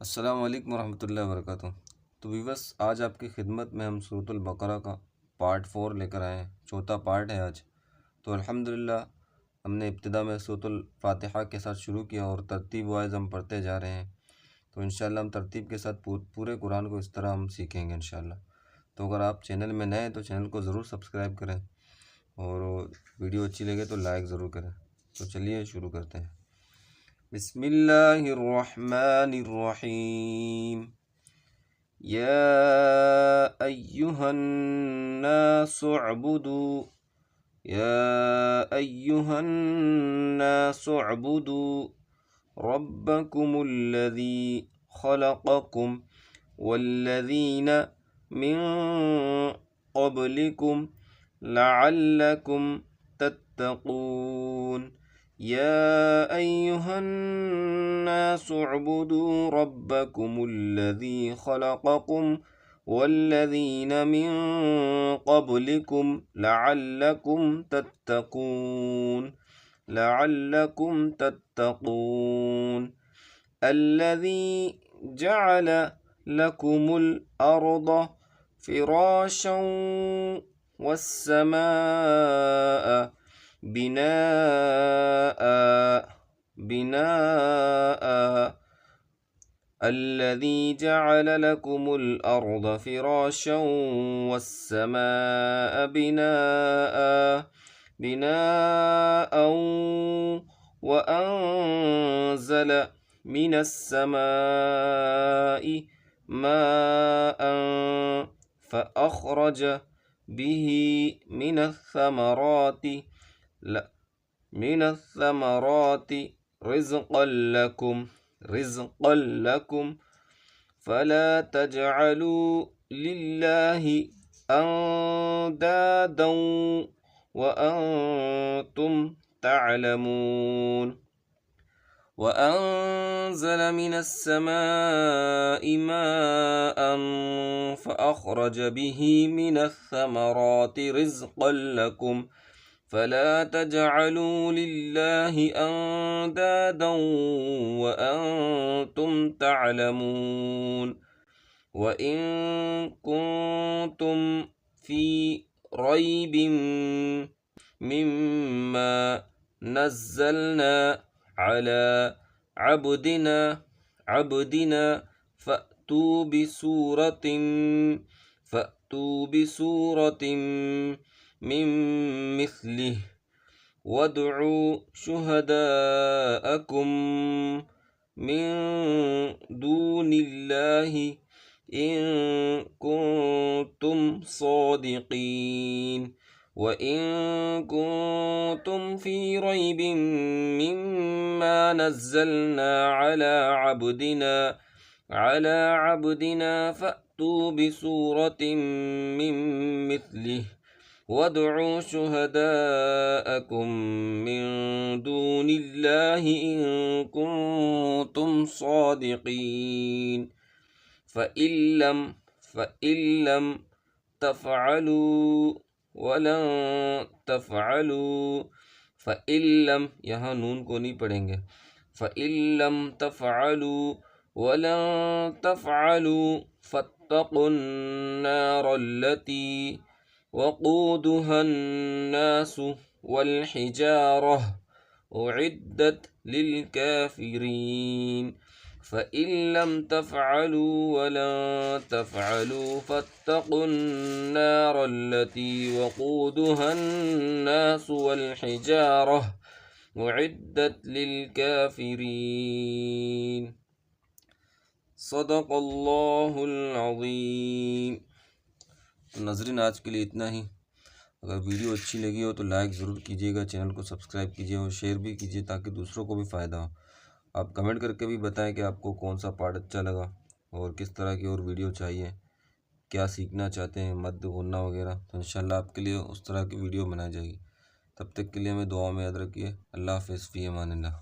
अस्सलाम वालेकुम रहमतुल्लाहि व बरकातुहू। तो वीवर्स, आज आपकी खिदमत में हम सूरतुल बकरा का पार्ट 4 लेकर आए हैं। चौथा पार्ट है आज। तो अल्हम्दुलिल्लाह हमने इब्तिदा में सूरतुल फातिहा के साथ शुरू किया और तरतीब वाइज हम पढ़ते जा रहे हैं। तो इंशाअल्लाह हम तरतीब के साथ पूरे कुरान को इस तरह हम सीखेंगे इंशाअल्लाह। तो अगर आप चैनल में नए हैं तो चैनल को ज़रूर सब्सक्राइब करें और वीडियो अच्छी लगे तो लाइक ज़रूर करें। तो चलिए शुरू करते हैं। बिस्मिल्लाहिर्रहमानिर्रहीम। या अय्युहन्नासु अअ्बुदू या अय्युहन्नासु अअ्बुदू रब्बकुमुल्लज़ी खलक़कुम वल्लज़ीना मिन क़ब्लिकुम लअल्लकुम तत्तक़ून। या अय्युहन्नासु उअ्बुदू रब्बकुमुल्लज़ी खलक़कुम वल्लज़ीना मिन क़ब्लिकुम लअल्लकुम तत्तक़ून। अल्लज़ी जअल लकुमुल अर्द फ़िराशं वस्समाअ बिनाअ الذي جعل لكم الأرض فراشا والسماء بناء وأنزل من السماء ماء فأخرج به من الثمرات رزقا لكم فلا تجعلوا لله أندادا وأنتم تعلمون وأنزل من السماء ماء فأخرج به من الثمرات رزقا لكم فلا تجعلوا لله أندادا وأنتم تعلمون وإن كنتم في ريب مما نزلنا على عبدنا فأتوا بسورة من مثله وادعوا شهداءكم من دون الله إن كنتم صادقين وإن كنتم في ريب مما نزلنا على عبدنا فأتوا بسورة من مثله وادعوا شهداءكم من دون الله إن كنتم صادقين فإن لم تفعلوا ولن تفعلوا فإن लम यहाँ नून को नहीं पढ़ेंगे। फ़इन लम तफ़अलू वलन तफ़अलू फ़त्तक़ुन्नारल्लती वक़ूदुहा अन्नास वल्हिजारह उइद्दत लिलकाफ़िरीन फ़इन लम तफ़अलू वलन तफ़अलू फ़त्तक़ुन्नारल्लती वक़ूदुहा अन्नास वल्हिजारह उइद्दत लिलकाफ़िरीन। सदक़ल्लाहुल अज़ीम। तो नाज़रीन, आज के लिए इतना ही। अगर वीडियो अच्छी लगी हो तो लाइक ज़रूर कीजिएगा, चैनल को सब्सक्राइब कीजिए और शेयर भी कीजिए ताकि दूसरों को भी फ़ायदा हो। आप कमेंट करके भी बताएं कि आपको कौन सा पार्ट अच्छा लगा और किस तरह की और वीडियो चाहिए, क्या सीखना चाहते हैं, मद गुन्ना वगैरह। तो इंशाल्लाह आपके लिए उस तरह की वीडियो बनाई जाएगी। तब तक के लिए हमें दुआ में याद रखिए। अल्लाह हाफ़िज़, फ़ी अमानिल्लाह।